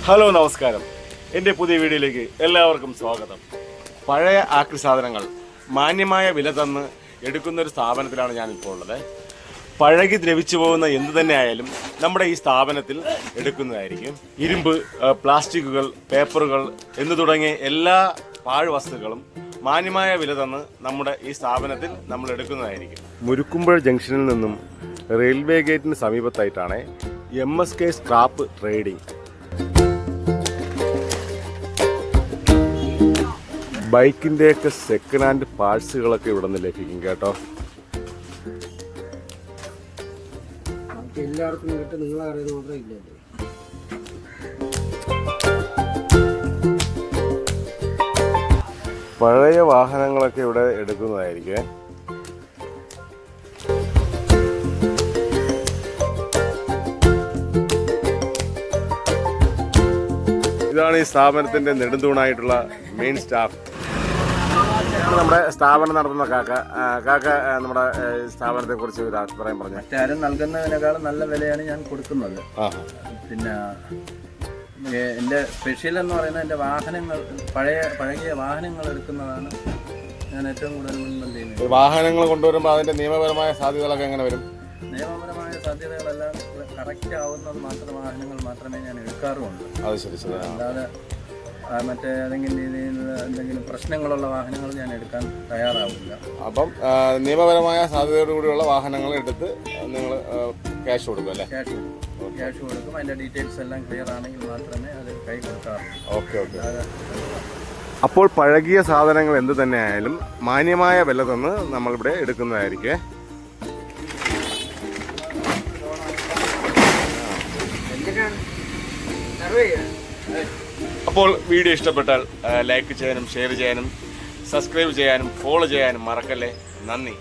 Hello നമസ്കാരം, എൻ്റെ പുതിയ വീഡിയോയിലേക്ക് എല്ലാവർക്കും സ്വാഗതം. പഴയ ആക്രി സാധനങ്ങൾ മാന്യമായ വില തന്ന് എടുക്കുന്നൊരു സ്ഥാപനത്തിലാണ് ഞാനിപ്പോൾ ഉള്ളത്. പഴകി ദ്രവിച്ചു പോകുന്ന എന്തു തന്നെ ആയാലും നമ്മുടെ ഈ സ്ഥാപനത്തിൽ എടുക്കുന്നതായിരിക്കും. ഇരുമ്പ്, പ്ലാസ്റ്റിക്കുകൾ, പേപ്പറുകൾ എന്നു തുടങ്ങിയ എല്ലാ പാഴ്വസ്തുക്കളും മാന്യമായ വില തന്ന് നമ്മുടെ ഈ സ്ഥാപനത്തിൽ നമ്മൾ എടുക്കുന്നതായിരിക്കും. മുരുക്കുമ്പഴ ജംഗ്ഷനിൽ നിന്നും റെയിൽവേ ഗേറ്റിന് സമീപത്തായിട്ടാണ് MSK സ്ക്രാപ്പ് ട്രേഡിംഗ്. ബൈക്കിൻ്റെയൊക്കെ സെക്കൻഡ് ഹാൻഡ് പാർട്സുകളൊക്കെ ഇവിടെ നിന്ന് ലഭിക്കും കേട്ടോ. എല്ലാവർക്കും കിട്ടും, നിങ്ങളെ അറിയുന്നത് മാത്രമേ ഇല്ലല്ലോ. പഴയ വാഹനങ്ങളൊക്കെ ഇവിടെ എടുക്കുന്നതായിരിക്കും. ഇതാണ് ഈ സ്ഥാപനത്തിന്റെ നെടുന്തൂണായിട്ടുള്ള മെയിൻ സ്റ്റാഫ്. നമ്മുടെ സ്ഥാപനം നടത്തുന്ന കാക്ക നമ്മുടെ സ്ഥാപനത്തെ കുറിച്ച് ഒരു അഭിപ്രായം പറഞ്ഞു. മറ്റാരും നൽകുന്നതിനേക്കാളും നല്ല വിലയാണ് ഞാൻ കൊടുക്കുന്നത്. പിന്നെ എൻ്റെ സ്പെഷ്യൽ എന്ന് പറയുന്നത് എൻ്റെ വാഹനങ്ങൾ, പഴകിയ വാഹനങ്ങൾ എടുക്കുന്നതാണ് ഞാൻ ഏറ്റവും കൂടുതൽ മുൻപന്തി ചെയ്യുന്നത്. വാഹനങ്ങൾ കൊണ്ടുവരുമ്പോൾ അതിന്റെ നിയമപരമായ സാധ്യതകളൊക്കെ എങ്ങനെ വരും? നിയമപരമായ സാധ്യതകളെല്ലാം കറക്റ്റ് ആവുന്നത് മാത്രം വാഹനങ്ങൾ മാത്രമേ ഞാൻ എടുക്കാറുള്ളൂ. അത് ശരി ശരി. അല്ലാതെ മറ്റേ ഏതെങ്കിലും രീതിയിൽ എന്തെങ്കിലും പ്രശ്നങ്ങളുള്ള വാഹനങ്ങൾ ഞാൻ എടുക്കാൻ തയ്യാറാവില്ല. അപ്പം നിയമപരമായ സാധ്യതയോടുകൂടിയുള്ള വാഹനങ്ങൾ എടുത്ത് നിങ്ങൾ ക്യാഷ് കൊടുക്കും അല്ലേ? ക്യാഷ് കൊടുക്കും. അതിൻ്റെ ഡീറ്റെയിൽസ് എല്ലാം ക്ലിയർ ആണെങ്കിൽ മാത്രമേ അത് കൈ കൊടുക്കാറുള്ളൂ. Okay okay. അപ്പോൾ പഴകിയ സാധനങ്ങൾ എന്ത് തന്നെ ആയാലും മാന്യമായ വില തന്ന് നമ്മളിവിടെ എടുക്കുന്നതായിരിക്കും. അപ്പോൾ വീഡിയോ ഇഷ്ടപ്പെട്ടാൽ ലൈക്ക് ചെയ്യാനും ഷെയർ ചെയ്യാനും സബ്സ്ക്രൈബ് ചെയ്യാനും ഫോളോ ചെയ്യാനും മറക്കല്ലേ. നന്ദി.